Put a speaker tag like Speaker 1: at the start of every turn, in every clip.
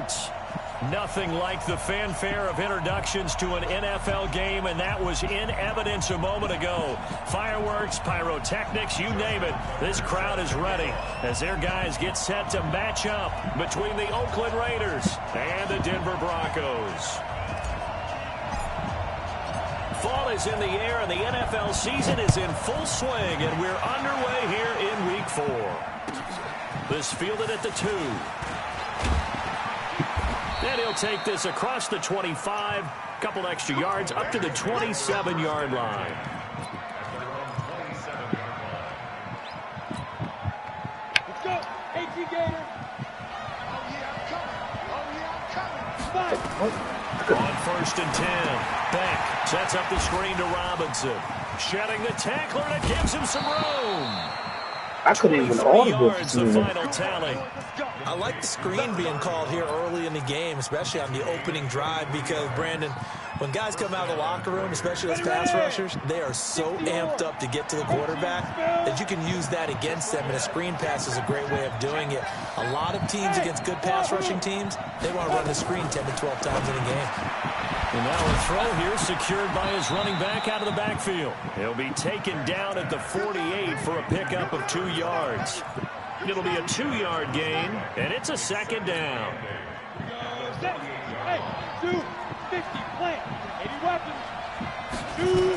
Speaker 1: starts. Nothing like the fanfare of introductions to an NFL game, and that was in evidence a moment ago. Fireworks, pyrotechnics, you name it. This crowd is ready as their guys get set to match up between the Oakland Raiders and the Denver Broncos. Fall is in the air, and the NFL season is in full swing, and we're underway here in Week 4. This fielded at the 2. And he'll take this across the 25, couple extra yards, up to the 27-yard line.
Speaker 2: Let's go, AT Gator. Oh, yeah, I'm coming. Oh, yeah, I'm coming.
Speaker 1: On 1st and 10, Beck sets up the screen to Robinson. Shedding the tackler, and it gives him some room.
Speaker 3: I couldn't even audible
Speaker 1: yards, the final tally.
Speaker 4: I like the screen being called here early in the game, especially on the opening drive, because, Brandon, when guys come out of the locker room, especially as pass rushers, they are so amped up to get to the quarterback that you can use that against them, and a screen pass is a great way of doing it. A lot of teams against good pass rushing teams, they want to run the screen 10 to 12 times in a game.
Speaker 1: And now a throw here secured by his running back out of the backfield. He'll be taken down at the 48 for a pickup of 2 yards. It'll be a 2-yard gain, and it's a 2nd down.
Speaker 2: Hey, 250, plant, 80 weapons.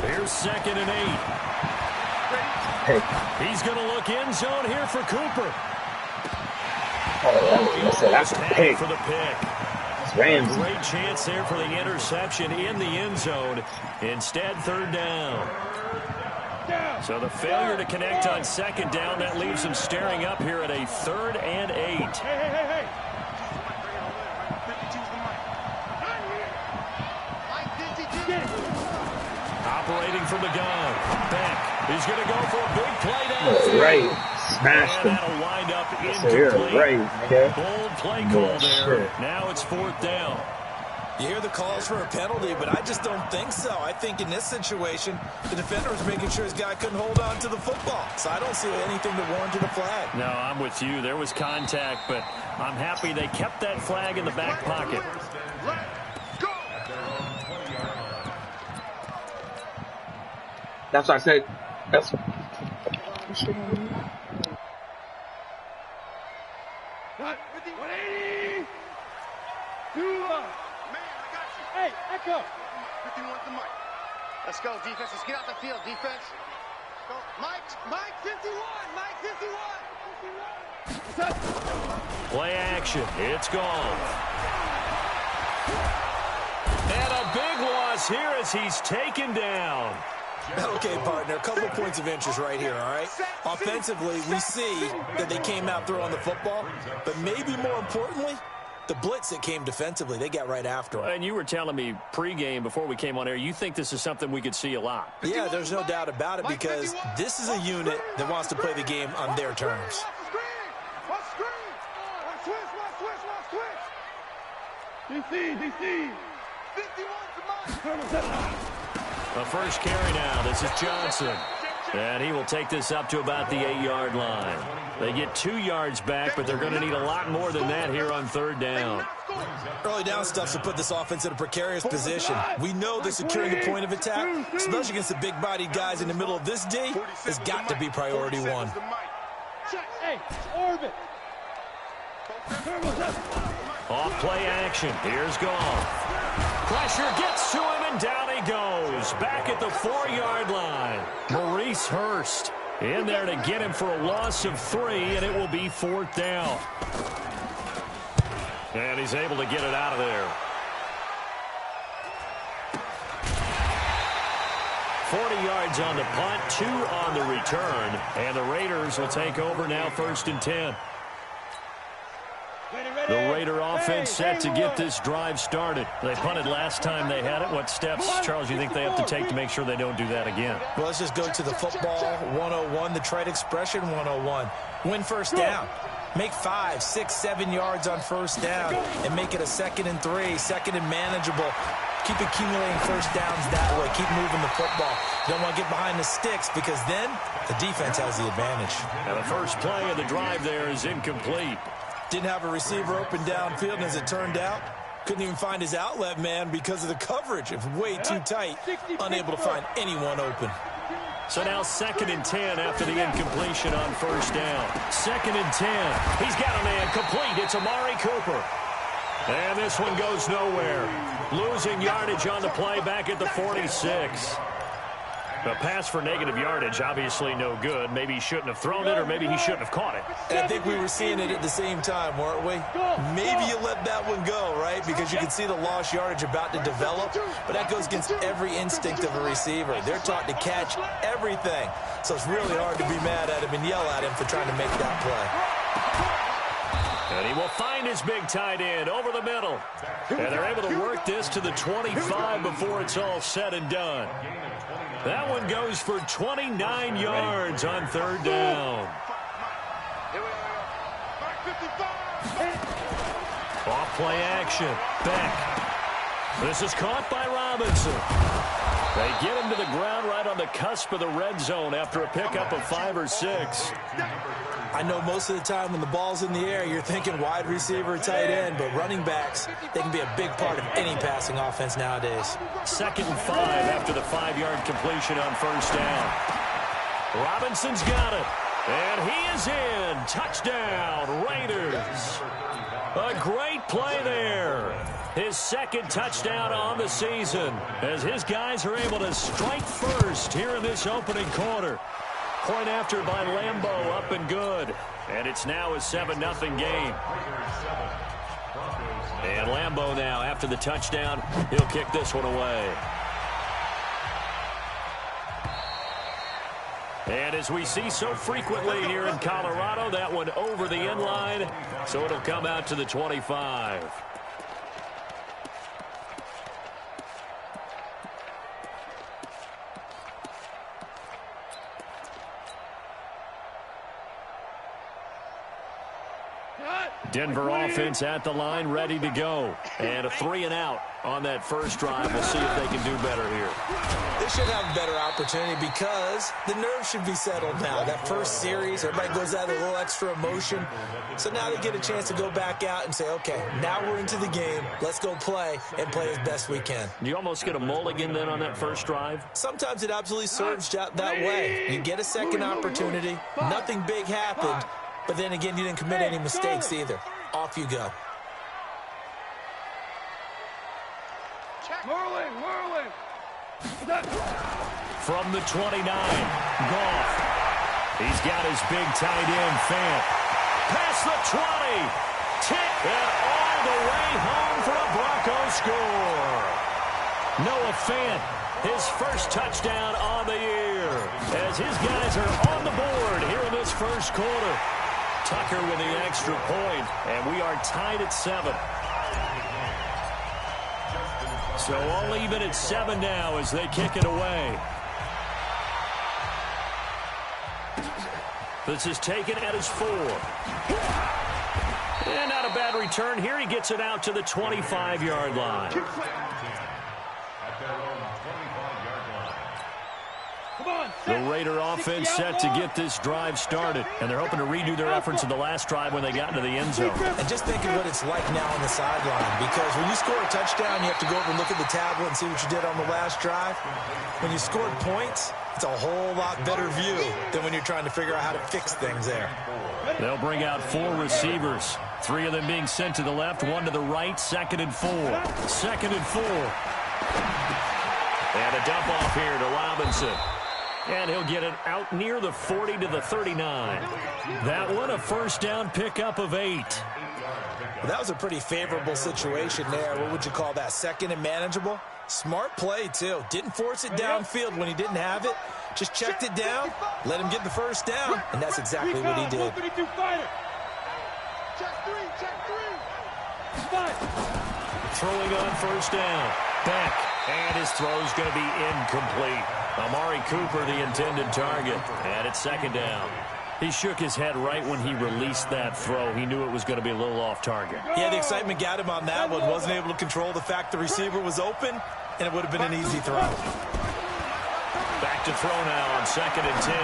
Speaker 1: Here's 2nd and 8.
Speaker 3: Hey.
Speaker 1: He's going to look end zone here for Cooper.
Speaker 3: That's a pick.
Speaker 1: For the pick.
Speaker 3: Ramsey.
Speaker 1: Great chance there for the interception in the end zone. Instead, 3rd down. So the failure to connect on 2nd down, that leaves him staring up here at a 3rd and 8.
Speaker 2: Hey.
Speaker 1: Operating from the gun. Beck. He's going to go for a big play downfield.
Speaker 3: Right. Smashed him.
Speaker 1: That'll wind up
Speaker 3: incomplete. Right, okay.
Speaker 1: Bold play call there. Now it's 4th down.
Speaker 4: You hear the calls for a penalty, but I just don't think so. I think in this situation, the defender was making sure his guy couldn't hold on to the football. So I don't see anything that warranted a flag.
Speaker 1: No, I'm with you. There was contact, but I'm happy they kept that flag in the back pocket.
Speaker 3: That's what I said. That's...
Speaker 2: Not 50, 180. 2 Hey, Echo.
Speaker 5: 51 to Mike. Let's go, defense. Let's get out the field, defense. Go. Mike 51. Mike 51.
Speaker 1: Play action. It's gone. And a big loss here as he's taken down.
Speaker 4: Okay, partner, a couple points of interest right here, all right? Offensively, we see that they came out throwing the football, but maybe more importantly, the blitz that came defensively, they got right after him.
Speaker 1: And you were telling me pregame before we came on air, you think this is something we could see a lot.
Speaker 4: Yeah, there's no doubt about it, because this is a unit that wants to play the game on their terms.
Speaker 2: DC. 51 to Mike.
Speaker 1: The first carry now. This is Johnson. And he will take this up to about the 8-yard line. They get 2 yards back, but they're going to need a lot more than that here on 3rd down.
Speaker 4: Early down stuff to put this offense in a precarious position. We know that securing the point of attack, especially against the big-bodied guys in the middle of this D, has got to be priority 1.
Speaker 2: Hey, orbit.
Speaker 1: Off play action. Here's Goff. Pressure gets to him, and down he goes. Back at the 4-yard line. Maurice Hurst in there to get him for a loss of 3, and it will be 4th down. And he's able to get it out of there. 40 yards on the punt, 2 on the return, and the Raiders will take over now 1st and 10. The Raider offense set to get this drive started. They punted last time they had it. What steps, Charles, you think they have to take to make sure they don't do that again?
Speaker 4: Well, let's just go to the football 101, the trade expression 101. Win 1st down. Make 5, 6, 7 yards on 1st down and make it a 2nd and 3, 2nd and manageable. Keep accumulating 1st downs that way. Keep moving the football. You don't want to get behind the sticks, because then the defense has the advantage.
Speaker 1: Now the first play of the drive there is incomplete.
Speaker 4: Didn't have a receiver open downfield, and as it turned out, couldn't even find his outlet man because of the coverage. It was way too tight, unable to find anyone open.
Speaker 1: So now 2nd and 10 after the incompletion on 1st down. 2nd and 10. He's got a man complete. It's Amari Cooper. And this one goes nowhere. Losing yardage on the play back at the 46. The pass for negative yardage, obviously no good. Maybe he shouldn't have thrown it, or maybe he shouldn't have caught it.
Speaker 4: And I think we were seeing it at the same time, weren't we? Maybe you let that one go, right? Because you can see the lost yardage about to develop. But that goes against every instinct of a receiver. They're taught to catch everything. So it's really hard to be mad at him and yell at him for trying to make that play.
Speaker 1: And he will find his big tight end over the middle. And they're able to work this to the 25 before it's all said and done. That one goes for 29 yards on 3rd down. Off play action. Beck. This is caught by Robinson. They get him to the ground right on the cusp of the red zone after a pickup of 5 or 6.
Speaker 4: I know most of the time when the ball's in the air, you're thinking wide receiver, tight end, but running backs, they can be a big part of any passing offense nowadays.
Speaker 1: 2nd and 5 after the 5-yard completion on 1st down. Robinson's got it. And he is in. Touchdown, Raiders. A great play there. His 2nd touchdown on the season as his guys are able to strike first here in this opening quarter. Point after by Lambeau, up and good. And it's now a 7-0 game. And Lambeau now, after the touchdown, he'll kick this one away. And as we see so frequently here in Colorado, that one over the end line, so it'll come out to the 25. Denver offense at the line, ready to go. And a 3-and-out on that first drive. We'll see if they can do better here.
Speaker 4: They should have a better opportunity because the nerves should be settled now. That first series, everybody goes out with a little extra emotion. So now they get a chance to go back out and say, okay, now we're into the game. Let's go play and play as best we can.
Speaker 1: You almost get a mulligan then on that first drive?
Speaker 4: Sometimes it absolutely serves that way. You get a second opportunity. Nothing big happened. But then again, you didn't commit any mistakes either. Off you go.
Speaker 2: Whirling.
Speaker 1: From the 29, Goff. He's got his big tight end, Fant. Past the 20. Tick and all the way home for a Broncos score. Noah Fant, his first touchdown on the year. As his guys are on the board here in this first quarter. Tucker with the extra point, and we are tied at 7. So all even at 7 now as they kick it away. This is taken at his 4. And not a bad return here. He gets it out to the 25-yard line. The Raider offense set to get this drive started, and they're hoping to redo their efforts in the last drive when they got into the end zone.
Speaker 4: And just think of what it's like now on the sideline, because when you score a touchdown, you have to go over and look at the tablet and see what you did on the last drive. When you scored points, it's a whole lot better view than when you're trying to figure out how to fix things there.
Speaker 1: They'll bring out 4 receivers, 3 of them being sent to the left, 1 to the right, 2nd and 4. 2nd and 4. And a dump off here to Robinson. And he'll get it out near the 40 to the 39. That one a first down pickup of 8.
Speaker 4: Well, that was a pretty favorable situation there. What would you call that? 2nd and manageable? Smart play, too. Didn't force it downfield when he didn't have it. Just checked it down, let him get the first down, and that's exactly what he did.
Speaker 1: Throwing on first down. Beck. And his throw's going to be incomplete. Amari Cooper, the intended target. And it's 2nd down. He shook his head right when he released that throw. He knew it was going to be a little off target.
Speaker 4: Yeah, the excitement got him on that one. Wasn't able to control the fact the receiver was open, and it would have been an easy throw.
Speaker 1: Back to throw now on 2nd and 10.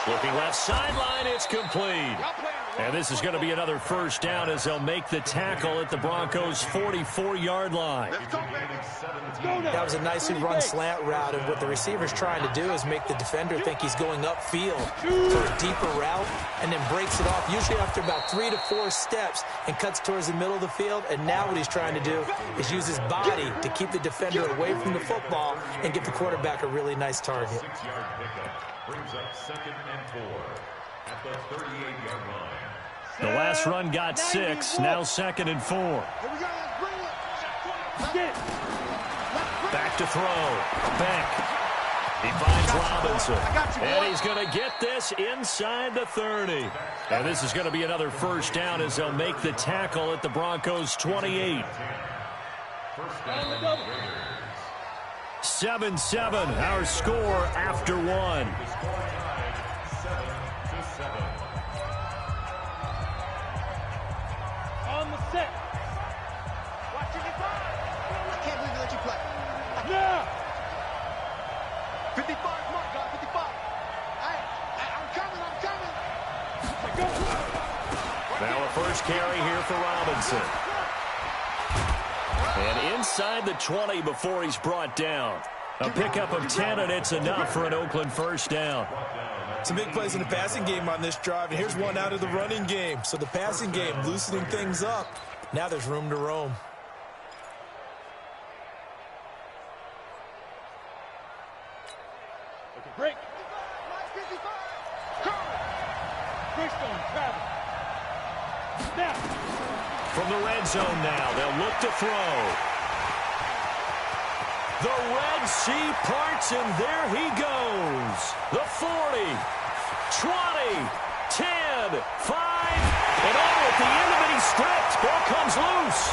Speaker 1: Looking left sideline, it's complete. And this is going to be another first down as they'll make the tackle at the Broncos' 44-yard line.
Speaker 4: That was a nicely run slant route, and what the receiver's trying to do is make the defender think he's going upfield for a deeper route, and then breaks it off, usually after about 3 to 4 steps, and cuts towards the middle of the field. And now what he's trying to do is use his body to keep the defender away from the football and give the quarterback a really nice target.
Speaker 6: Brings up 2nd and 4 at the 38-yard line.
Speaker 1: The last run got 6, now 2nd and 4. Back to throw. Beck. He finds Robinson. And he's going to get this inside the 30. And this is going to be another first down as they'll make the tackle at the Broncos' 28. 7-7, our score after 1.
Speaker 2: On the set.
Speaker 5: Watch 55. I can't believe they let you play.
Speaker 2: Yeah.
Speaker 5: 55, mark, God, 55. I'm coming.
Speaker 1: Now a first carry here for Robinson. And inside the 20 before he's brought down. A pickup of 10, and it's enough for an Oakland first down.
Speaker 4: Some big plays in the passing game on this drive, and here's one out of the running game. So the passing game loosening things up. Now there's room to roam.
Speaker 2: Break. Bridgestone, travel. Snap.
Speaker 1: From the red zone now, they'll look to throw. The Red Sea parts, and there he goes. The 40, 20, 10, 5, and oh, at the end of it, he's stripped. Ball comes loose.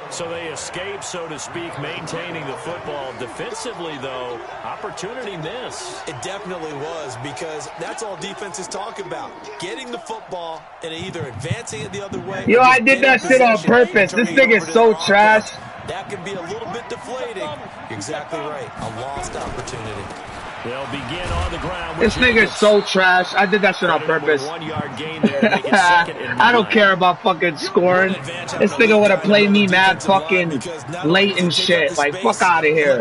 Speaker 1: So they escape, so to speak, maintaining the football. Defensively, though, opportunity miss.
Speaker 4: It definitely was, because that's all defenses talk about. Getting the football and either advancing it the other way.
Speaker 3: Yo, I did that shit on purpose. This thing is so trash.
Speaker 4: That can be a little bit deflating. You're exactly right. A lost opportunity.
Speaker 1: They'll begin on the ground.
Speaker 3: This nigga's so trash. I did that shit on purpose.
Speaker 1: 1 yard gain there to make it 2nd and 9.
Speaker 3: I don't care about fucking scoring. This nigga would have played me mad fucking late and shit. Like, fuck out of here.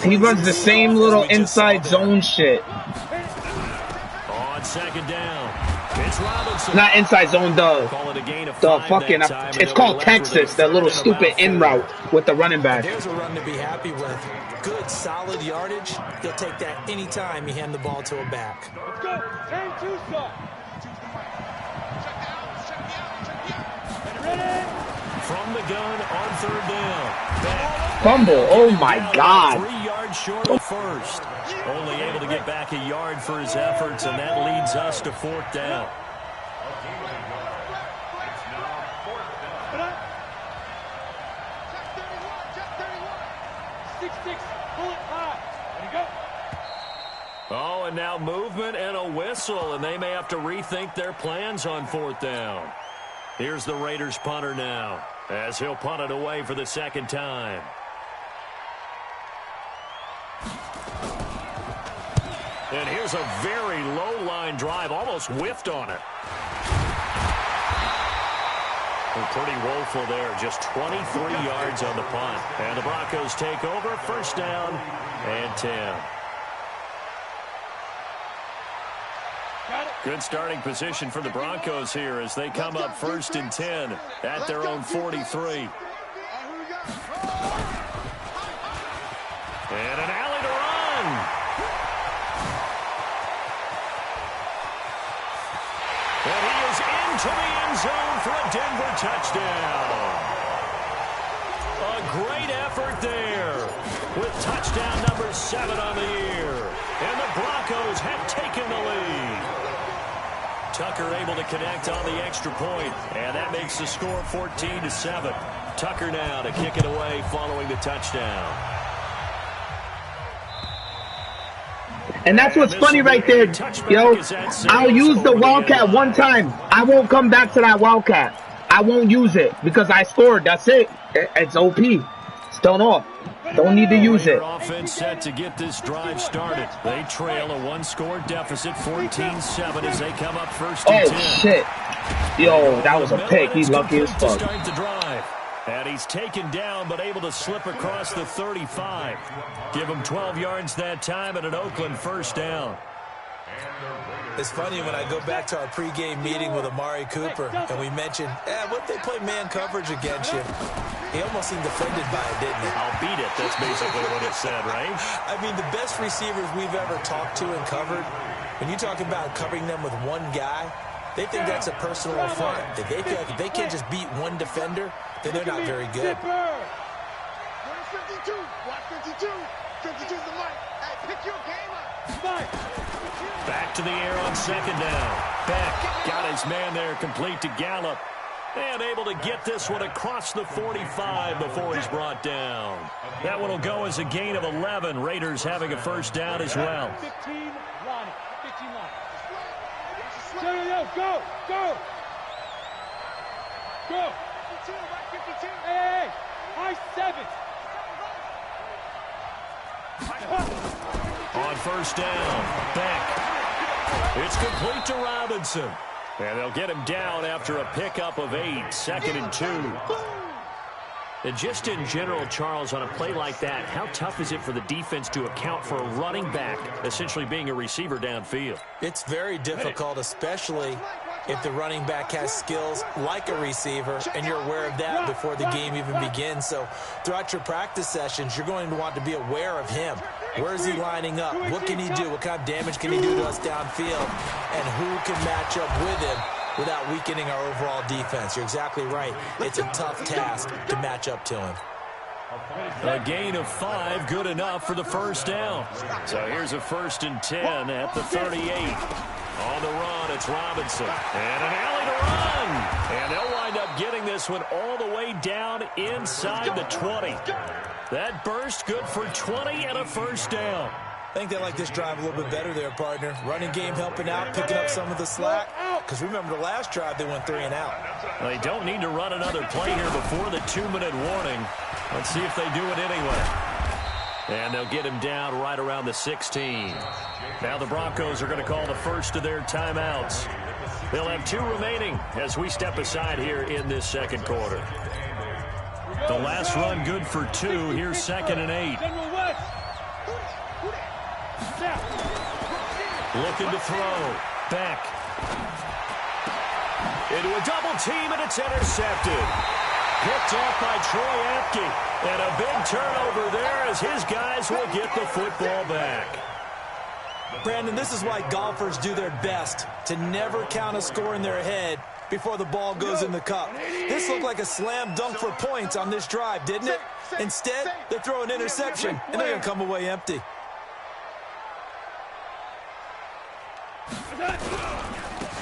Speaker 3: He runs the same little inside zone shit.
Speaker 1: On 2nd down. It's Robinson.
Speaker 3: Not inside zone, the fucking, it's called Texas, that little stupid in route with the running back.
Speaker 4: There's a run to be happy with. Good, solid yardage. He'll take that anytime you hand the ball to a back.
Speaker 2: Let's go. 10-2 stop. Ready?
Speaker 1: From the gun on 3rd down. Back.
Speaker 3: Fumble, oh my God.
Speaker 1: 3 yards short of first. Only able to get back a yard for his efforts, and that leads us to 4th down. Oh, and now movement and a whistle, and they may have to rethink their plans on 4th down. Here's the Raiders punter now, as he'll punt it away for the 2nd time. And here's a very low-line drive, almost whiffed on it. And pretty woeful there, just 23 yards on the punt. And the Broncos take over, 1st down and 10. Good starting position for the Broncos here as they come up 1st and 10 at their own 43. And an alley to run. And he is into the end zone for a Denver touchdown. A great effort there with touchdown number 7 on the year. And the Broncos have taken the lead. Tucker able to connect on the extra point, and that makes the score 14-7. Tucker now to kick it away following the touchdown.
Speaker 3: And that's what's funny right there. Yo, I'll use the Wildcat one time. I won't come back to that Wildcat. I won't use it because I scored. That's it. It's OP. Stone off. Don't need to use it.
Speaker 1: Offense set to get this drive started. They trail a one-score deficit, 14-7, as they come up first and 10.
Speaker 3: Oh shit! Yo, that was a pick. He's lucky as fuck.
Speaker 1: Start the drive. And he's taken down, but able to slip across the 35. Give him 12 yards that time and an Oakland first down.
Speaker 4: It's funny when I go back to our pregame meeting with Amari Cooper, and we mentioned, what if they play man coverage against you? He almost seemed offended by it, didn't he?
Speaker 1: I'll beat it. That's basically what it said, right?
Speaker 4: I mean, the best receivers we've ever talked to and covered, when you talk about covering them with one guy, they think that's a personal affront. If they feel like if they can't just beat one defender, then they're not very good.
Speaker 5: 52. Watch 52. 52's the mic. Hey, pick your game up.
Speaker 1: Back to the air on second down. Beck got his man there, complete to Gallup. And able to get this one across the 45 before he's brought down. That one will go as a gain of 11. Raiders having a first down as well.
Speaker 2: 15 line. 15 line. Go. Go. Go.
Speaker 5: 52, right 52.
Speaker 2: Hey. High 7.
Speaker 1: On first down, Beck. It's complete to Robinson. And they'll get him down after a pickup of 8, 2nd and 2. And just in general, Charles, on a play like that, how tough is it for the defense to account for a running back essentially being a receiver downfield?
Speaker 4: It's very difficult, especially if the running back has skills like a receiver, and you're aware of that before the game even begins. So throughout your practice sessions, you're going to want to be aware of him. Where is he lining up? What can he do? What kind of damage can he do to us downfield? And who can match up with him without weakening our overall defense? You're exactly right. It's a tough task to match up to him.
Speaker 1: A gain of 5, good enough for the first down. So here's a 1st and 10 at the 38. On the run, it's Robinson. And an alley to run. And they'll wind up getting this one all the way down inside the 20. That burst good for 20 and a first down.
Speaker 4: I think they like this drive a little bit better there, partner. Running game helping out, picking up some of the slack. Because remember the last drive, they went 3 and out.
Speaker 1: They don't need to run another play here before the 2-minute warning. Let's see if they do it anyway. And they'll get him down right around the 16. Now the Broncos are going to call the first of their timeouts. They'll have 2 remaining as we step aside here in this second quarter. The last run good for 2. Here's 2nd and 8. Looking to throw. Beck. Into a double team, and it's intercepted. Picked off by Troy Apke. And a big turnover there as his guys will get the football back.
Speaker 4: Brandon, this is why golfers do their best to never count a score in their head before the ball goes in the cup. This looked like a slam dunk for points on this drive, didn't it? Instead, they throw an interception, and they're going to come away empty.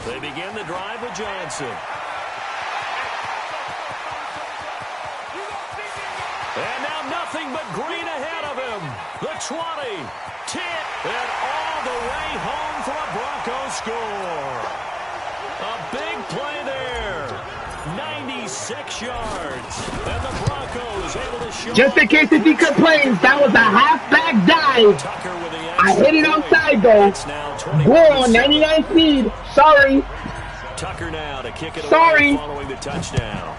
Speaker 1: They begin the drive with Johnson. And now nothing but green ahead of him. The 20, 10, and all the way home for a Broncos score. A big play there. 96 yards. And the Broncos able to show.
Speaker 3: Just in case if he complains, that was a halfback dive. I hit it outside though. Ball, 99 speed. Sorry.
Speaker 1: Tucker now to kick it
Speaker 3: Sorry.
Speaker 1: away following the touchdown.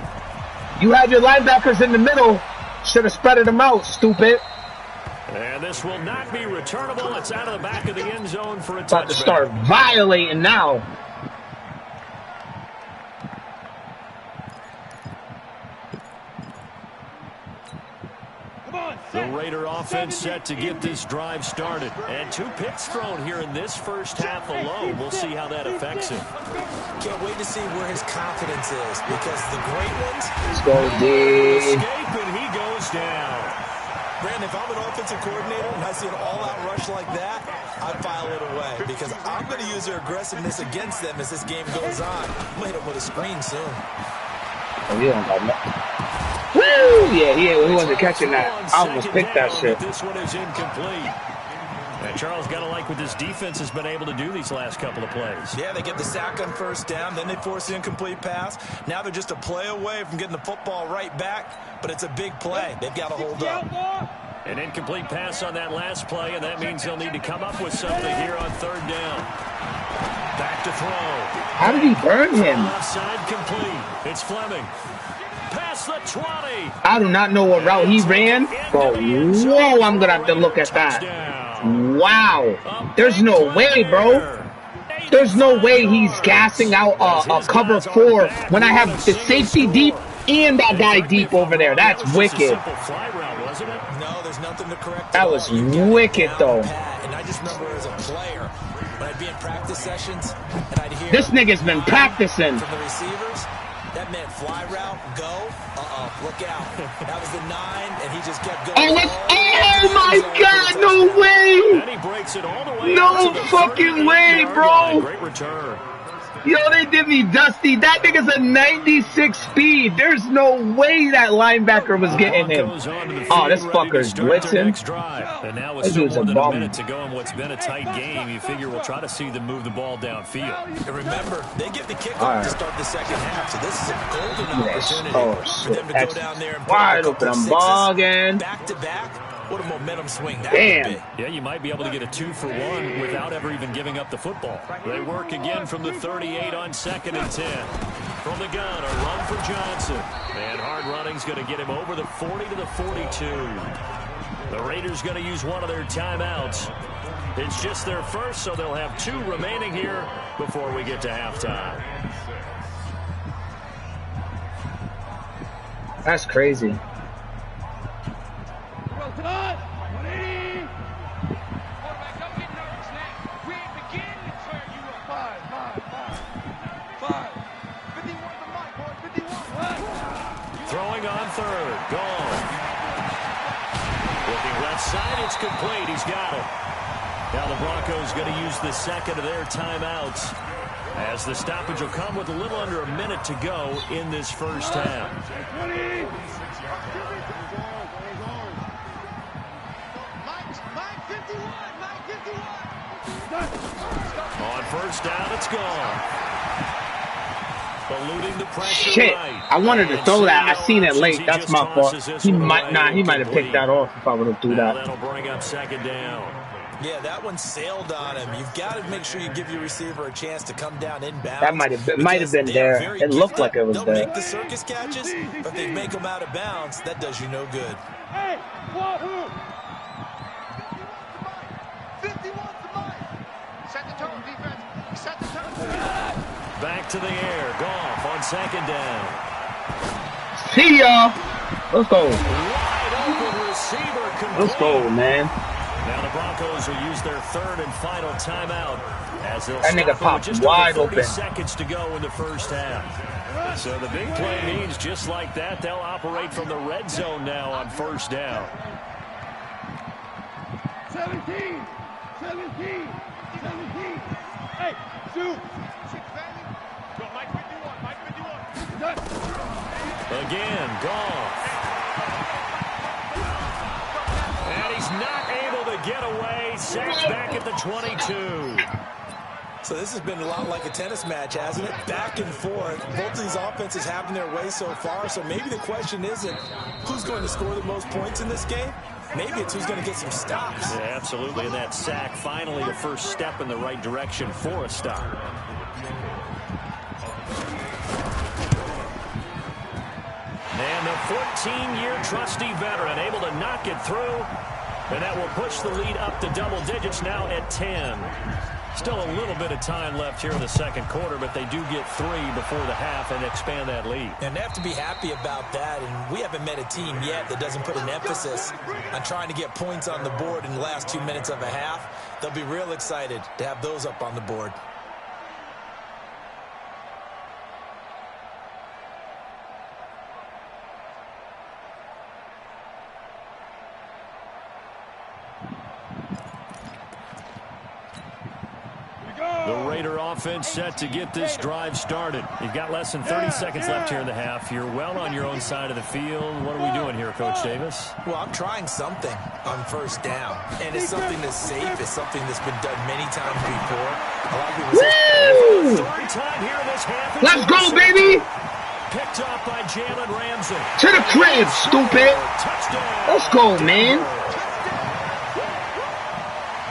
Speaker 3: You had your linebackers in the middle. Should have spreaded them out, stupid.
Speaker 1: And this will not be returnable. It's out of the back of the end zone for a touchback.
Speaker 3: About to start violating now.
Speaker 1: The Raider offense set to get this drive started. And 2 picks thrown here in this first half alone. We'll see how that affects him.
Speaker 4: Can't wait to see where his confidence is, because the great ones
Speaker 3: Let's go, D.
Speaker 1: escape, and he goes down.
Speaker 4: Brandon, if I'm an offensive coordinator and I see an all-out rush like that, I file it away, because I'm going to use their aggressiveness against them as this game goes on. I'm going to hit them with a screen soon.
Speaker 3: Oh, he don't got nothing. Woo! Yeah, he wasn't catching that. I almost picked that shit.
Speaker 1: This one is incomplete. And Yeah, Charles, got to like what this defense has been able to do these last couple of plays.
Speaker 4: Yeah, they get the sack on first down, then they force the incomplete pass. Now they're just a play away from getting the football right back, but it's a big play. They've got to hold up.
Speaker 1: An incomplete pass on that last play, and that means they'll need to come up with something here on third down. Back to throw.
Speaker 3: How did he burn him?
Speaker 1: Offside complete. It's Fleming. Past the 20.
Speaker 3: I do not know what route he ran, but whoa, I'm going to have to look at that. Wow. There's no way, bro. There's no way he's gassing out a cover 4 when I have the safety deep and that guy deep over there. That's wicked.
Speaker 4: No, there's nothing to correct.
Speaker 3: That was wicked, though.
Speaker 4: And I just remember as a player, when I'd be in practice sessions, and I'd hear
Speaker 3: this nigga's been practicing.
Speaker 4: From the receivers, that meant fly route, go, look out. That was the 9, and he just kept going.
Speaker 3: Oh my God, no way!
Speaker 1: And he breaks it all the way
Speaker 3: no fucking way, bro!
Speaker 1: Great return.
Speaker 3: Yo, they did me dusty. That nigga's a 96 speed. There's no way that linebacker was getting him. Oh, this fucker's blitzing.
Speaker 1: And now with still more than a minute to go in what's been a tight game, you figure we'll try to see them move the ball downfield.
Speaker 4: And remember, they get the kickoff to start the second half, so this is a golden opportunity for them to go down there and
Speaker 3: wide open. I'm bogging.
Speaker 4: Back-to-back. What a momentum swing that
Speaker 3: Damn.
Speaker 4: would be.
Speaker 1: Yeah, you might be able to get a 2-for-1 without ever even giving up the football. They work again from the 38 on 2nd and 10. From the gun, a run for Johnson. And hard running's going to get him over the 40 to the 42. The Raiders going to use one of their timeouts. It's just their first, so they'll have 2 remaining here before we get to halftime.
Speaker 3: That's crazy.
Speaker 2: Quarterback, don't get nervous now. We ain't beginning to turn you up. 5. 51 to Mike, boy. 51.
Speaker 1: Throwing on third. Gone. Looking left side. It's complete. He's got it. Now the Broncos going to use the second of their timeouts, as the stoppage will come with a little under a minute to go in this first half. On first down, it's gone. Eluding the pressure.
Speaker 3: Shit,
Speaker 1: right.
Speaker 3: I wanted to throw that. I seen it late. That's my fault. He might have picked that off if I would have threw that.
Speaker 1: That'll bring up second down.
Speaker 4: Yeah, that one sailed on him. You've got to make sure you give your receiver a chance to come down inbounds.
Speaker 3: That might have been there. It looked like it was
Speaker 4: there. They'll make the circus catches, but if they make them out of bounds, that does you no good.
Speaker 2: Hey, 51 to Mike.
Speaker 5: Set the tone, defense. Set the tone.
Speaker 1: Back to the air. Goff on second down.
Speaker 3: See ya. Let's go.
Speaker 1: Wide open receiver complete.
Speaker 3: Let's go, man.
Speaker 1: Now the Broncos will use their third and final timeout, as they'll
Speaker 3: that nigga popped
Speaker 1: just
Speaker 3: wide
Speaker 1: over 30
Speaker 3: open.
Speaker 1: seconds to go in the first half. So the big play means just like that, they'll operate from the red zone now on first down.
Speaker 2: 17. Hey, shoot. Go, Mike 51.
Speaker 1: Again, Goff. And he's not able to get away. Sacked back at the 22.
Speaker 4: So this has been a lot like a tennis match, hasn't it? Back and forth. Both of these offenses having their way so far. So maybe the question isn't who's going to score the most points in this game. Maybe it's who's going to get some stops.
Speaker 1: Yeah, absolutely. And that sack, finally a first step in the right direction for a stop. And the 14-year trusty veteran able to knock it through. And that will push the lead up to double digits now at 10. Still a little bit of time left here in the second quarter, but they do get 3 before the half and expand that lead.
Speaker 4: And they have to be happy about that, and we haven't met a team yet that doesn't put an emphasis on trying to get points on the board in the last 2 minutes of a half. They'll be real excited to have those up on the board.
Speaker 1: The Raider offense set to get this drive started. You've got less than 30 seconds left here in the half. You're well on your own side of the field. What are we doing here, Coach Davis?
Speaker 4: Well, I'm trying something on first down, and it's something that's safe. It's something that's been done many times before. A lot of people say,
Speaker 1: third time here in this half.
Speaker 3: Let's go, baby!
Speaker 1: Picked up by Jalen Ramsey.
Speaker 3: To the crib, stupid.
Speaker 1: Touchdown.
Speaker 3: Let's go, man.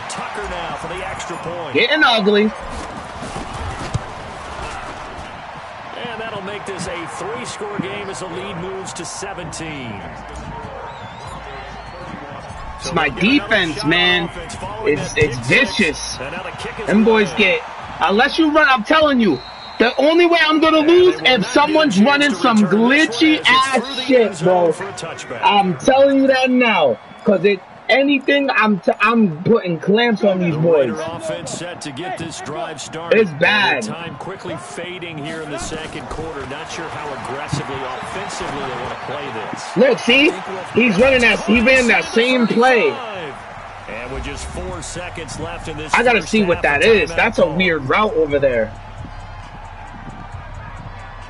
Speaker 1: Tucker now for the extra point.
Speaker 3: Getting ugly.
Speaker 1: And that'll make this a 3-score game as the lead moves to 17.
Speaker 3: It's my defense, man. It's vicious. Them boys get, unless you run, I'm telling you, the only way I'm going to lose if someone's running some glitchy ass shit, bro. I'm telling you that now. Because anything, I'm putting clamps on these boys.
Speaker 1: Offense set to get this drive started.
Speaker 3: It's bad.
Speaker 1: Time quickly fading here in the second quarter. Not sure how aggressively, offensively they want to play this.
Speaker 3: Look, see? He ran that same play.
Speaker 1: And with just 4 seconds left in this,
Speaker 3: I got to see what that is. That's a weird route over there.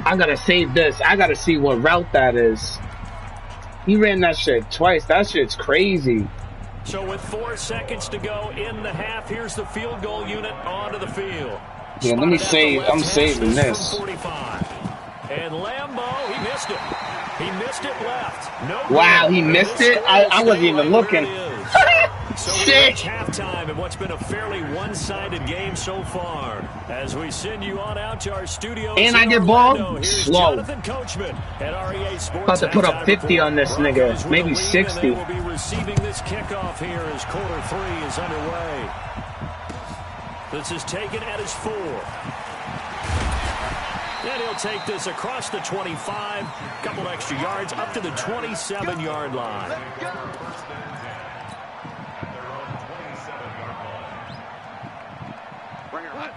Speaker 3: I got to save this. I got to see what route that is. He ran that shit twice. That shit's crazy.
Speaker 1: So with 4 seconds to go in the half, here's the field goal unit onto the field.
Speaker 3: Yeah, let me save. I'm saving this.
Speaker 1: 45. And Lambeau, he missed it. He missed it left. No.
Speaker 3: Wow, he missed it? I wasn't even looking. Sick.
Speaker 1: Halftime in what's been a fairly one-sided game so far. As we send you on out to our studios.
Speaker 3: And I get ball slow. About to put up 50 on this nigga, maybe 60.
Speaker 1: Will be receiving this kickoff here as quarter 3 is underway. This is taken at his 4. And he'll take this across the 25, couple extra yards up to the 27-yard line.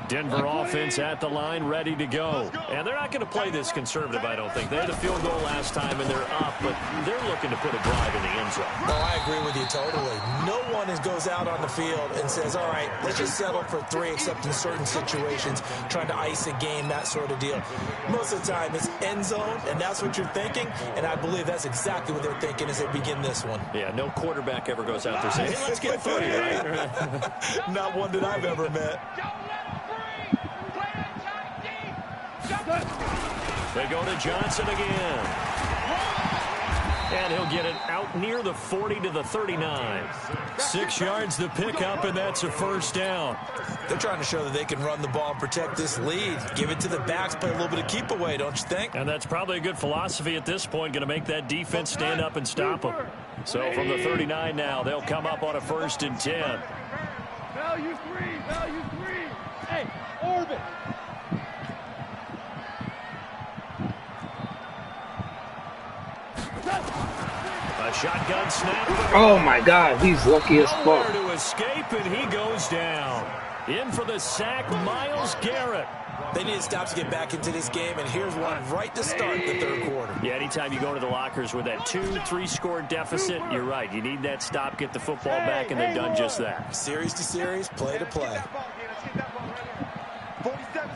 Speaker 1: Denver offense at the line, ready to go. And they're not going to play this conservative, I don't think. They had a field goal last time, and they're up, but they're looking to put a drive in the end zone.
Speaker 4: Oh, I agree with you totally. No one goes out on the field and says, all right, let's just settle for 3, except in certain situations, trying to ice a game, that sort of deal. Most of the time, it's end zone, and that's what you're thinking, and I believe that's exactly what they're thinking as they begin this one.
Speaker 1: Yeah, no quarterback ever goes out there saying, hey, let's get 3, right?
Speaker 4: Not one that I've ever met.
Speaker 1: They go to Johnson again. And he'll get it out near the 40 to the 39. 6 yards to pick up, and that's a first down.
Speaker 4: They're trying to show that they can run the ball and protect this lead. Give it to the backs, play a little bit of keep away, don't you think?
Speaker 1: And that's probably a good philosophy at this point, going to make that defense stand up and stop them. So from the 39 now, they'll come up on a 1st and 10.
Speaker 2: Value 3. Hey, orbit.
Speaker 1: A shotgun snap.
Speaker 3: Oh my God, he's lucky as fuck.
Speaker 1: Nowhere to escape, and he goes down. In for the sack, Myles Garrett.
Speaker 4: They need to stop to get back into this game, and here's one right to start the 3rd quarter.
Speaker 1: Yeah, anytime you go to the lockers with that 2-3 score deficit, you're right. You need that stop, get the football back, and they've done just that.
Speaker 4: Series to series, play to play.
Speaker 5: 47.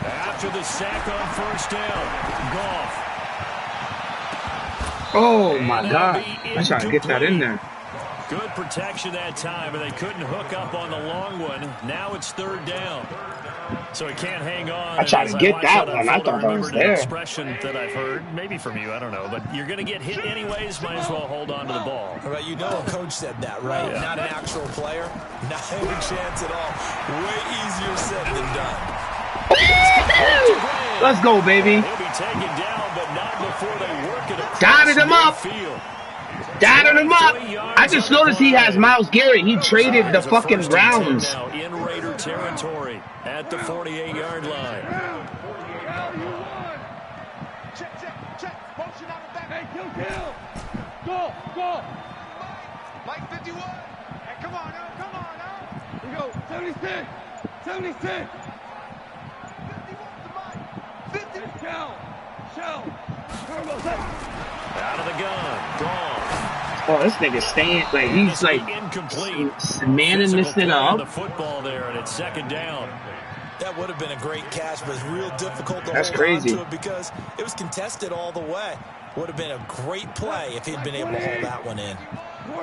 Speaker 1: After the sack on 1st down, Goff.
Speaker 3: Oh my God, I'm trying to get that in there.
Speaker 1: Good protection that time, and they couldn't hook up on the long one. Now it's 3rd down. So he can't hang on.
Speaker 3: I tried to get that one. I thought that was there.
Speaker 1: An expression that I've heard, maybe from you, I don't know. But you're going to get hit anyways, might as well hold on to the ball.
Speaker 4: Right, you know a coach said that, right? Yeah. Not an actual player. Not any chance at all. Way easier said than done.
Speaker 3: Let's go, baby.
Speaker 1: He'll be taken down, but not before they work it across
Speaker 3: Dotted him up.
Speaker 1: midfield.
Speaker 3: Dotted him up. I just noticed he has Myles Garrett. He traded the fucking Browns.
Speaker 1: Now in Raider territory at the 48-yard line.
Speaker 5: Check. Motion out the back.
Speaker 2: Hey, kill. Go.
Speaker 5: Mike 51. Hey, come on now.
Speaker 2: We go. 76.
Speaker 5: 51 to Mike. 50.
Speaker 2: Shell.
Speaker 1: Out of the gun. Gone.
Speaker 3: Oh, this nigga staying like he's like
Speaker 1: incomplete.
Speaker 3: manning this nigga up.
Speaker 1: The football there, and it's second down.
Speaker 4: That would have been a great catch, but it's real difficult to
Speaker 3: That's
Speaker 4: hold
Speaker 3: crazy.
Speaker 4: on to it because it was contested all the way. Would have been a great play if he'd been able to hold that one in.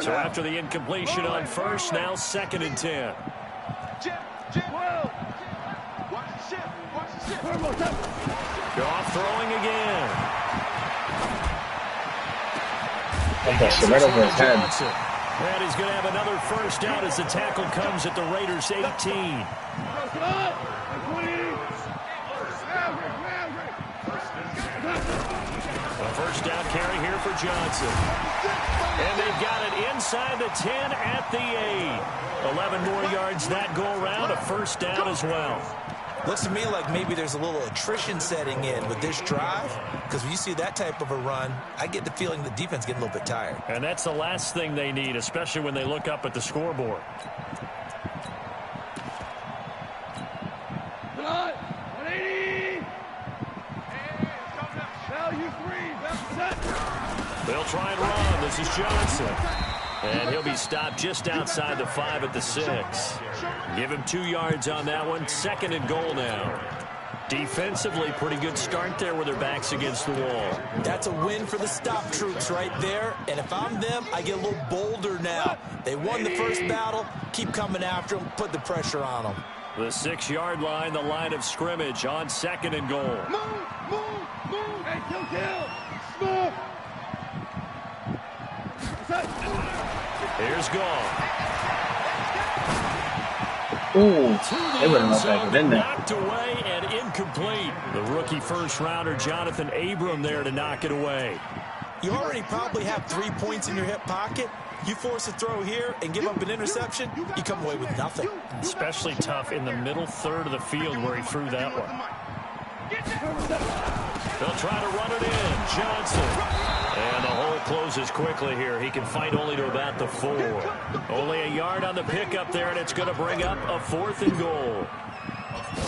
Speaker 1: So after the incompletion on first, now 2nd and 10. Goff throwing again.
Speaker 3: That's right over his head.
Speaker 1: And he's going to have another first down as the tackle comes at the Raiders' 18. A first down carry here for Johnson. And they've got it inside the 10 at the 8. 11 more yards that go around, a first down as well.
Speaker 4: Looks to me like maybe there's a little attrition setting in with this drive, because when you see that type of a run, I get the feeling the defense getting a little bit tired.
Speaker 1: And that's the last thing they need, especially when they look up at the scoreboard. They'll try and run. This is Johnson. And he'll be stopped just outside the 5 at the 6. Give him 2 yards on that one. 2nd and goal now. Defensively, pretty good start there with their backs against the wall.
Speaker 4: That's a win for the stop troops right there. And if I'm them, I get a little bolder now. They won the first battle. Keep coming after them. Put the pressure on them.
Speaker 1: The 6-yard line, the line of scrimmage on 2nd and goal.
Speaker 2: Move. Hey, kill. Move.
Speaker 1: Here's Goff.
Speaker 3: Ooh, they wouldn't let that get in there.
Speaker 1: Knocked away and incomplete. The rookie first-rounder, Jonathan Abram, there to knock it away.
Speaker 4: You already probably have 3 points in your hip pocket. You force a throw here and give up an interception, you come away with nothing.
Speaker 1: Especially tough in the middle third of the field where he threw that one. They'll try to run it in. Johnson. And the hole closes quickly here. He can fight only to about the 4. Only a yard on the pickup there, and it's going to bring up a 4th and goal.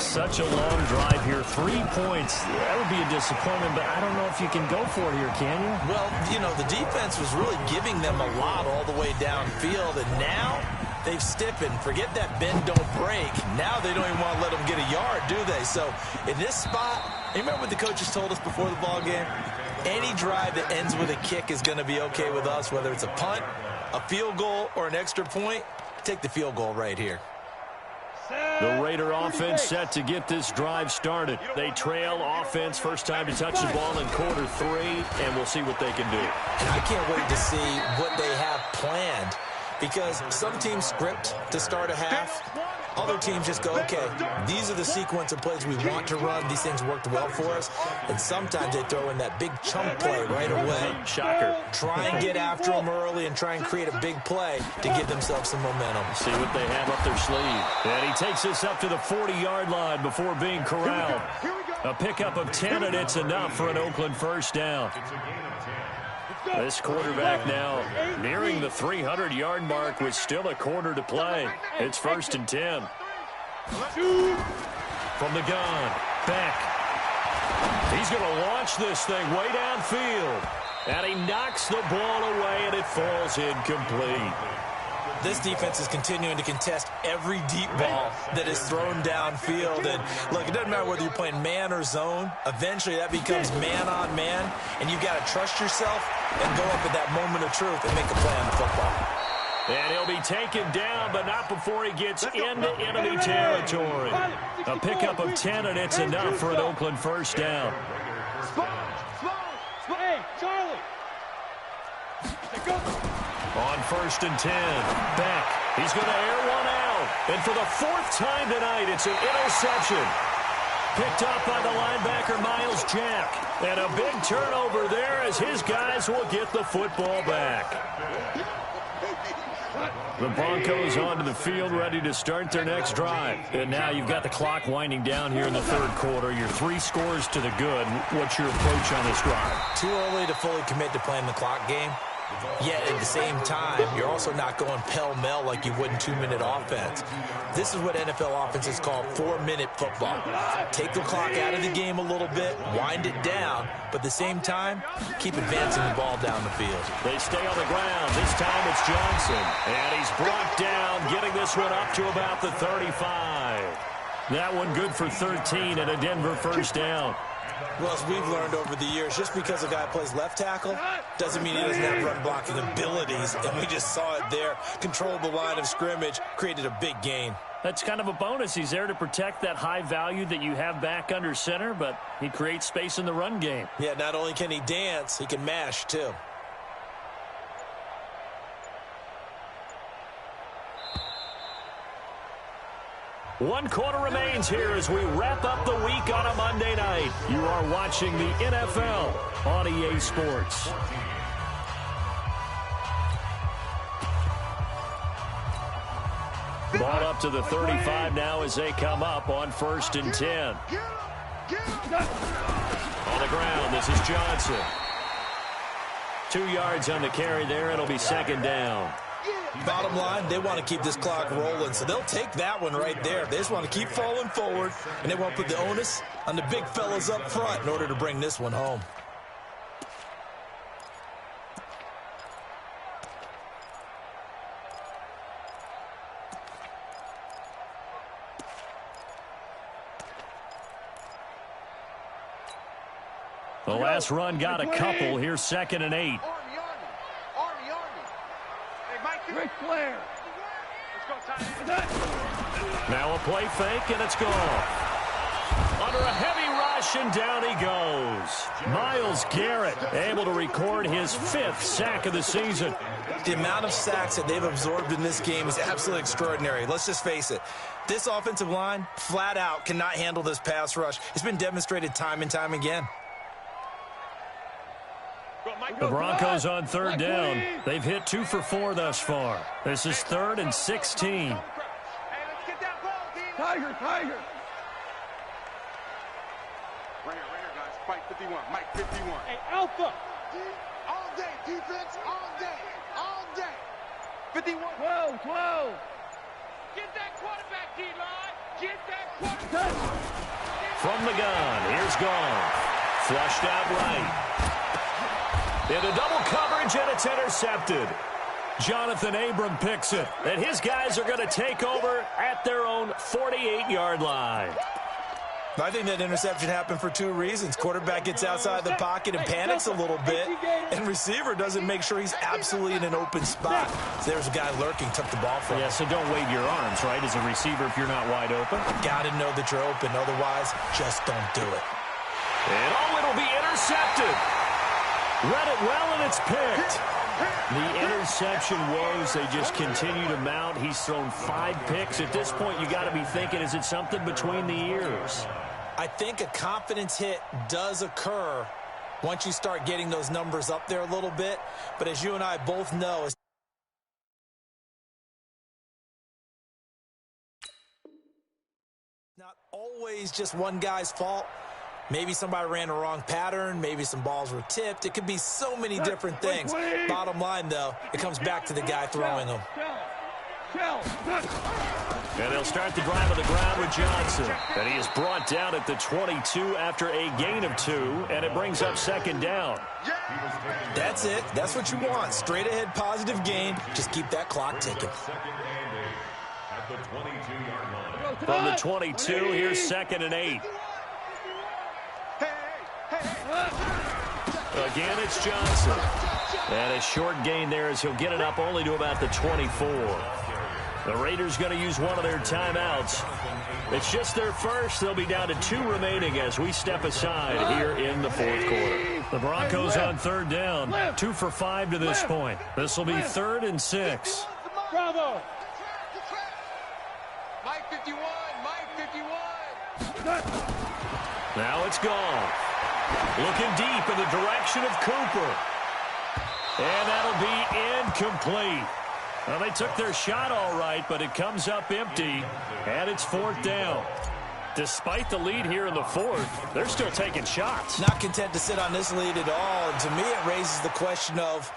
Speaker 1: Such a long drive here. 3 points. That would be a disappointment, but I don't know if you can go for it here, can you?
Speaker 4: Well, you know, the defense was really giving them a lot all the way downfield, and now they've stiffened. Forget that bend, don't break. Now they don't even want to let them get a yard, do they? So in this spot, you remember what the coaches told us before the ball game? Any drive that ends with a kick is going to be okay with us, whether it's a punt, a field goal, or an extra point. Take the field goal right here.
Speaker 1: The Raider offense set to get this drive started. They trail offense, first time to touch the ball in quarter 3, and we'll see what they can do.
Speaker 4: And I can't wait to see what they have planned, because some teams script to start a half. Other teams just go, okay, these are the sequence of plays we want to run. These things worked well for us. And sometimes they throw in that big chunk play right away.
Speaker 1: Shocker.
Speaker 4: Try and get after them early and try and create a big play to give themselves some momentum.
Speaker 1: See what they have up their sleeve. And he takes this up to the 40-yard line before being corralled. A pickup of 10, and it's enough for an Oakland first down. This quarterback now nearing the 300-yard mark with still a quarter to play. It's 1st and 10. From the gun, Beck. He's going to launch this thing way downfield. And he knocks the ball away, and it falls incomplete.
Speaker 4: This defense is continuing to contest every deep ball that is thrown downfield. And look, it doesn't matter whether you're playing man or zone. Eventually, that becomes man on man, and you've got to trust yourself and go up at that moment of truth and make a play on the football.
Speaker 1: And he'll be taken down, but not before he gets into enemy territory. A pickup of 10, and it's enough for an Oakland first down.
Speaker 2: Hey, Charlie.
Speaker 1: On 1st and 10, Beck. He's going to air one out. And for the 4th time tonight, it's an interception. Picked up by the linebacker, Miles Jack. And a big turnover there as his guys will get the football back. The Broncos onto the field, ready to start their next drive. And now you've got the clock winding down here in the 3rd quarter. You're 3 scores to the good. What's your approach on this drive?
Speaker 4: Too early to fully commit to playing the clock game. Yet at the same time, you're also not going pell-mell like you would in 2-minute offense. This is what NFL offenses call 4-minute football. Take the clock out of the game a little bit, wind it down, but at the same time, keep advancing the ball down the field.
Speaker 1: They stay on the ground. This time it's Johnson. And he's brought down, getting this one up to about the 35. That one good for 13 and a Denver first down.
Speaker 4: Well, as we've learned over the years, just because a guy plays left tackle doesn't mean he doesn't have run-blocking abilities, and we just saw it there. Controlled the line of scrimmage, created a big gain.
Speaker 1: That's kind of a bonus. He's there to protect that high value that you have back under center, but he creates space in the run game.
Speaker 4: Yeah, not only can he dance, he can mash, too.
Speaker 1: One quarter remains here as we wrap up the week on a Monday night. You are watching the NFL on EA Sports. Ball up to the 35 now as they come up on 1st and 10. On the ground, this is Johnson. 2 yards on the carry there. It'll be 2nd down.
Speaker 4: Bottom line, they want to keep this clock rolling, so they'll take that one right there. They just want to keep falling forward, and they want to put the onus on the big fellas up front in order to bring this one home.
Speaker 1: The last run got a couple. Here's 2nd and 8.
Speaker 2: Ric Flair.
Speaker 1: Now a play fake, and it's gone. Under a heavy rush, and down he goes. Myles Garrett able to record his 5th sack of the season.
Speaker 4: The amount of sacks that they've absorbed in this game is absolutely extraordinary. Let's just face it. This offensive line, flat out, cannot handle this pass rush. It's been demonstrated time and time again.
Speaker 1: The Broncos on 3rd down. They've hit 2 for 4 thus far. This is 3rd and 16.
Speaker 2: Tiger.
Speaker 5: Right here, guys. Fight 51. Mike 51.
Speaker 2: Hey, Alpha.
Speaker 5: All day, defense. All day. 51.
Speaker 2: 12.
Speaker 5: Get that quarterback, D-line. Get that quarterback.
Speaker 1: From the gun, here's Goff. Flushed out right. Into double coverage, and it's intercepted. Jonathan Abram picks it, and his guys are going to take over at their own 48-yard line.
Speaker 4: I think that interception happened for 2 reasons. Quarterback gets outside the pocket and panics a little bit, and receiver doesn't make sure he's absolutely in an open spot. So there's a guy lurking, took the ball from him.
Speaker 1: Yeah, so don't wave your arms, right, as a receiver if you're not wide open.
Speaker 4: Got to know that you're open. Otherwise, just don't do it.
Speaker 1: And it'll be intercepted. Read it well, and it's picked. The interception woes, they just continue to mount. He's thrown 5 picks. At this point, you got to be thinking, is it something between the ears?
Speaker 4: I think a confidence hit does occur once you start getting those numbers up there a little bit. But as you and I both know, it's not always just one guy's fault. Maybe somebody ran a wrong pattern. Maybe some balls were tipped. It could be so many different things. Bottom line, though, it comes back to the guy throwing them.
Speaker 1: And they'll start the drive on the ground with Johnson. And he is brought down at the 22 after a gain of 2, and it brings up 2nd down.
Speaker 4: That's it. That's what you want. Straight ahead positive gain. Just keep that clock ticking.
Speaker 1: From the 22, here's 2nd and 8. Again, it's Johnson. And a short gain there as he'll get it up only to about the 24. The Raiders going to use one of their timeouts. It's just their first. They'll be down to 2 remaining as we step aside here in the 4th quarter. The Broncos on 3rd down. 2 for 5 to this point. This will be 3rd and 6.
Speaker 2: Bravo.
Speaker 5: Mike 51.
Speaker 1: Now it's gone. Looking deep in the direction of Cooper. And that'll be incomplete. Well, they took their shot all right, but it comes up empty, and it's 4th down. Despite the lead here in the 4th, they're still taking shots.
Speaker 4: Not content to sit on this lead at all. And to me, it raises the question of,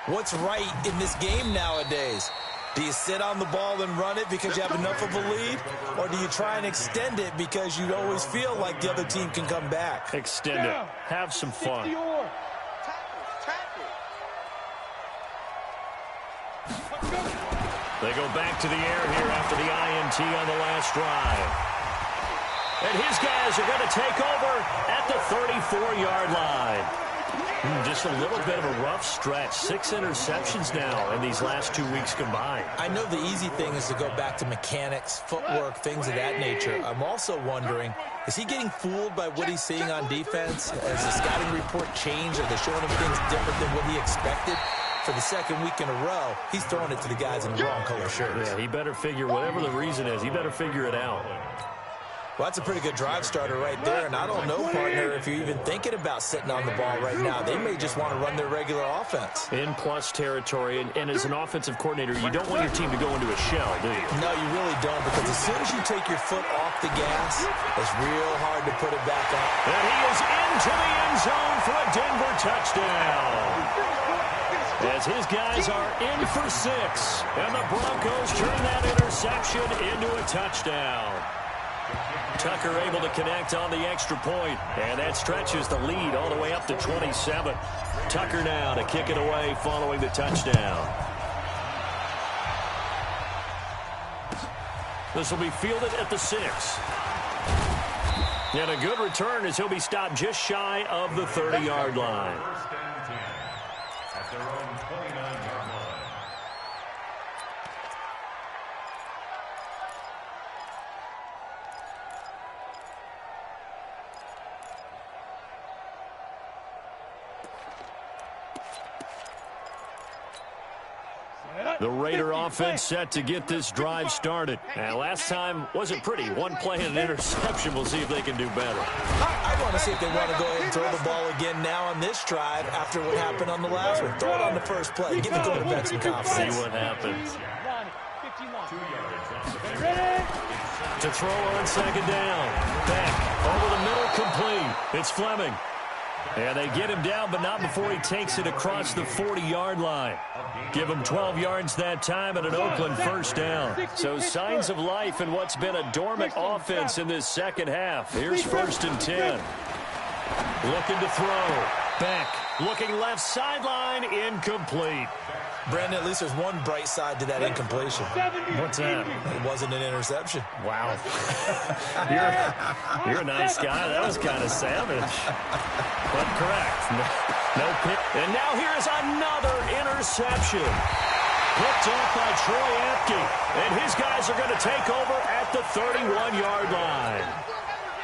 Speaker 4: What's right in this game nowadays? Do you sit on the ball and run it because you have enough of a lead? Or do you try and extend it because you always feel like the other team can come back?
Speaker 1: Extend it. Have some fun. They go back to the air here after the INT on the last drive. And his guys are going to take over at the 34-yard line. Just a little bit of a rough stretch. 6 interceptions now in these last 2 weeks combined.
Speaker 4: I know the easy thing is to go back to mechanics, footwork, things of that nature. I'm also wondering, is he getting fooled by what he's seeing on defense? Has the scouting report changed? Are they showing him things different than what he expected? For the second week in a row, he's throwing it to the guys in the wrong color shirts.
Speaker 1: Yeah, he better figure, whatever the reason is, he better figure it out.
Speaker 4: Well, that's a pretty good drive starter right there, and I don't know, partner, if you're even thinking about sitting on the ball right now. They may just want to run their regular offense.
Speaker 1: In plus territory, and as an offensive coordinator, you don't want your team to go into a shell, do you?
Speaker 4: No, you really don't, because as soon as you take your foot off the gas, it's real hard to put it back on.
Speaker 1: And he is into the end zone for a Denver touchdown. As his guys are in for 6, and the Broncos turn that interception into a touchdown. Tucker able to connect on the extra point, and that stretches the lead all the way up to 27. Tucker now to kick it away following the touchdown. This will be fielded at the 6. And a good return as he'll be stopped just shy of the 30-yard line.
Speaker 6: At their own 29-yard line.
Speaker 1: The Raider offense set to get this drive started. And last time wasn't pretty. One play and an interception. We'll see if they can do better.
Speaker 4: I want to see if they want to go ahead and throw the ball again now on this drive after what happened on the last one. Throw it on the first play. Give the quarterback some confidence.
Speaker 1: See what happens. To throw on second down. Back over the middle, complete. It's Fleming. And they get him down, but not before he takes it across the 40-yard line. Give him 12 yards that time and an Oakland first down. So signs of life in what's been a dormant offense in this second half. Here's 1st and 10. Looking to throw. Beck looking left sideline, incomplete.
Speaker 4: Brandon, at least there's one bright side to that incompletion.
Speaker 1: What's that?
Speaker 4: It wasn't an interception.
Speaker 1: Wow. You're a nice guy. That was kind of savage. But correct. No pick. And now here's another interception. Picked off by Troy Apke. And his guys are going to take over at the 31-yard line.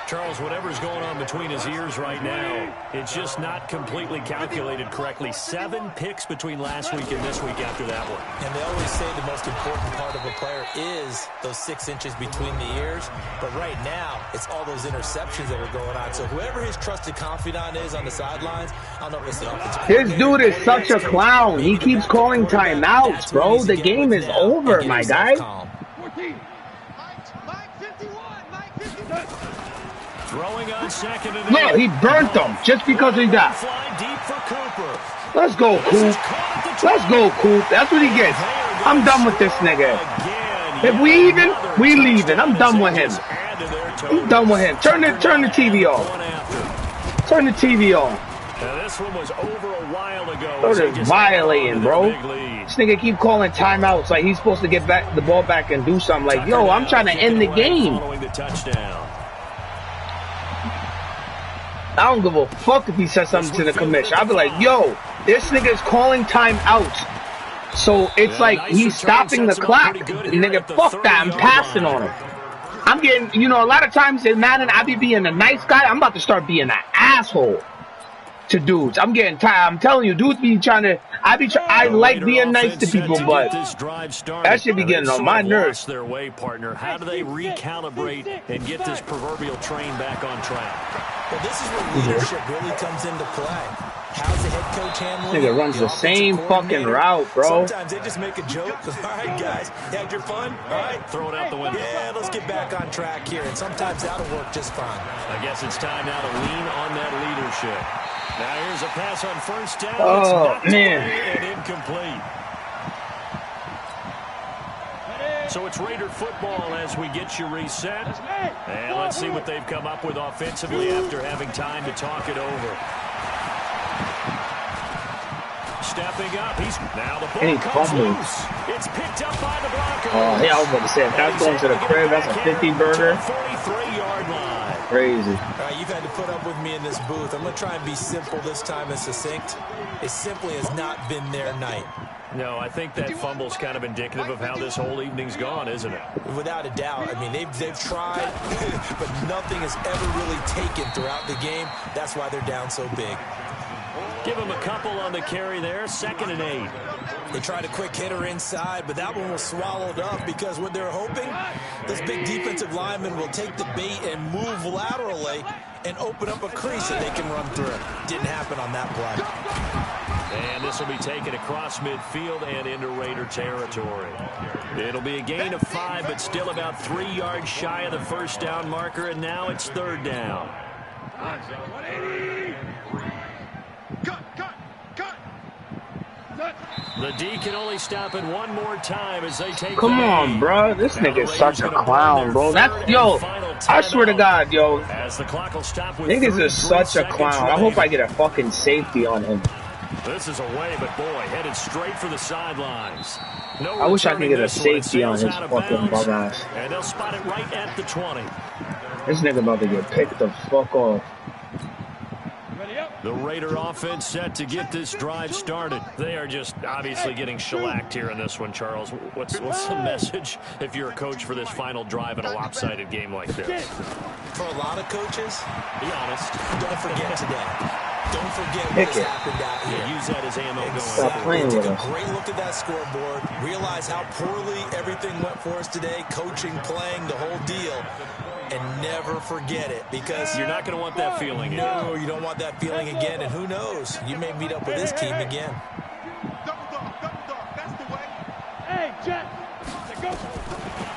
Speaker 1: Charles, whatever's going on between his ears right now, it's just not completely calculated correctly. 7 picks between last week and this week after that one.
Speaker 4: And they always say the most important part of a player is those 6 inches between the ears. But right now, it's all those interceptions that are going on. So whoever his trusted confidant is on the sidelines, I don't know if it's the offensive.
Speaker 3: This dude is such a clown. He keeps calling timeouts, bro. The game is over, my guy.
Speaker 1: Throwing on second and
Speaker 3: Look, he burnt them just because of that.
Speaker 1: Fly deep for Cooper.
Speaker 3: Let's go, Coop. Let's go, Coop. That's what he gets. I'm done with this nigga. If we even, we leaving. I'm done with him. I'm done with him. Turn the TV off. Turn the TV off.
Speaker 1: Now this one was over a while ago.
Speaker 3: They're just violating, bro. This nigga keep calling timeouts like he's supposed to get back the ball back and do something. Like, yo, I'm trying to end the game. I don't give a fuck if he says something to the commission. I'll be like, yo, this nigga is calling timeouts. So it's like he's stopping the clock. Nigga, fuck that. I'm passing on him. I'm getting, you know, a lot of times in Madden, I be being a nice guy. I'm about to start being an asshole to dudes. I'm getting tired. I'm telling you, dudes be trying to, I like being nice to people, but that should be getting on my nerves.
Speaker 1: Their way, partner. How do they recalibrate and get this proverbial train back on track?
Speaker 4: Well, this is where leadership really comes into play. How's the head coach handling it?
Speaker 3: Nigga runs the same fucking route, bro.
Speaker 4: Sometimes they just make a joke. All right, guys, you had your fun? All right,
Speaker 1: throw it out the window.
Speaker 4: Yeah, let's get back on track here. And sometimes that'll work just fine.
Speaker 1: I guess it's time now to lean on that leadership. Now here's a pass on first down.
Speaker 3: Oh,
Speaker 1: it's
Speaker 3: man.
Speaker 1: And incomplete. So it's Raider football as we get you reset. And let's see what they've come up with offensively after having time to talk it over. Stepping up, now the ball comes loose. It's picked up by the Broncos.
Speaker 3: Oh, yeah, I was about to say, if that's going to the crib, that's a 50-burger.
Speaker 1: 43-yard line.
Speaker 3: Crazy.
Speaker 4: All right, you've had to put up with me in this booth. I'm going to try and be simple this time and succinct. It simply has not been their night.
Speaker 1: No, I think that fumble's kind of indicative of how this whole evening's gone, isn't it?
Speaker 4: Without a doubt. I mean, they've tried, but nothing has ever really taken throughout the game. That's why they're down so big.
Speaker 1: Give him a couple on the carry there, 2nd and 8.
Speaker 4: They tried a quick hitter inside, but that one was swallowed up because what they're hoping, those big defensive linemen will take the bait and move laterally and open up a crease that they can run through. Didn't happen on that play.
Speaker 1: And this will be taken across midfield and into Raider territory. It'll be a gain of 5, but still about 3 yards shy of the first down marker, and now it's 3rd down. The D can only stop it one more time as they take.
Speaker 3: Come on, bro. This nigga is such a clown, bro. That's, yo, I swear to God, yo.
Speaker 1: As the clock will stop with
Speaker 3: niggas is such a clown. I hope I get a fucking safety on him.
Speaker 1: This is away, but boy, headed straight for the sidelines. No,
Speaker 3: I wish I could get a safety on his fucking bug ass.
Speaker 1: And they'll spot it right at the 20.
Speaker 3: This nigga about to get picked the fuck off.
Speaker 1: The Raider offense set to get this drive started. They are just obviously getting shellacked here in this one, Charles. What's the message if you're a coach for this final drive in a lopsided game like this?
Speaker 4: For a lot of coaches,
Speaker 1: be honest,
Speaker 4: don't forget today. Don't forget what has happened out here.
Speaker 1: Yeah, use that as ammo going
Speaker 3: Stop
Speaker 1: forward.
Speaker 3: playing with
Speaker 4: Take
Speaker 3: us.
Speaker 4: a great look at that scoreboard. Realize how poorly everything went for us today. Coaching, playing, the whole deal. And never forget it, because
Speaker 1: you're not going to want that feeling again.
Speaker 4: No, you don't want that feeling again. And who knows? You may meet up with this team again.
Speaker 2: Double dog, that's the way. Hey, Jet, go.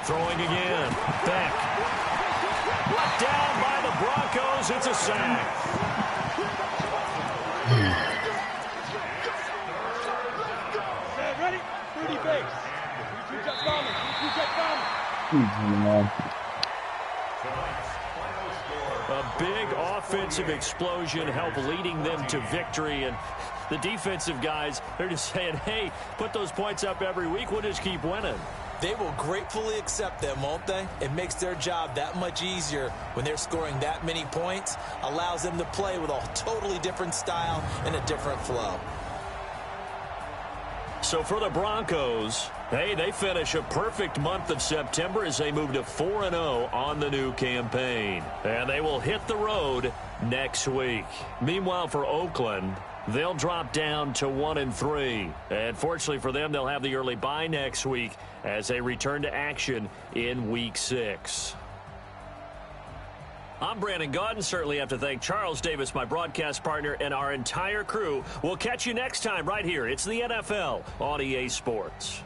Speaker 1: Throwing again. Back. Brought down by the Broncos. It's a sack.
Speaker 2: Ready? 30 base. 2 Jet bombers. 2 Jet bombers.
Speaker 1: A big offensive explosion helped leading them to victory, and the defensive guys, they're just saying, hey, put those points up every week, we'll just keep winning.
Speaker 4: They will gratefully accept them, won't they? It makes their job that much easier when they're scoring that many points, allows them to play with a totally different style and a different flow.
Speaker 1: So for the Broncos, hey, they finish a perfect month of September as they move to 4-0 on the new campaign. And they will hit the road next week. Meanwhile, for Oakland, they'll drop down to 1-3. And fortunately for them, they'll have the early bye next week as they return to action in Week 6. I'm Brandon Gaudin. Certainly have to thank Charles Davis, my broadcast partner, and our entire crew. We'll catch you next time right here. It's the NFL on EA Sports.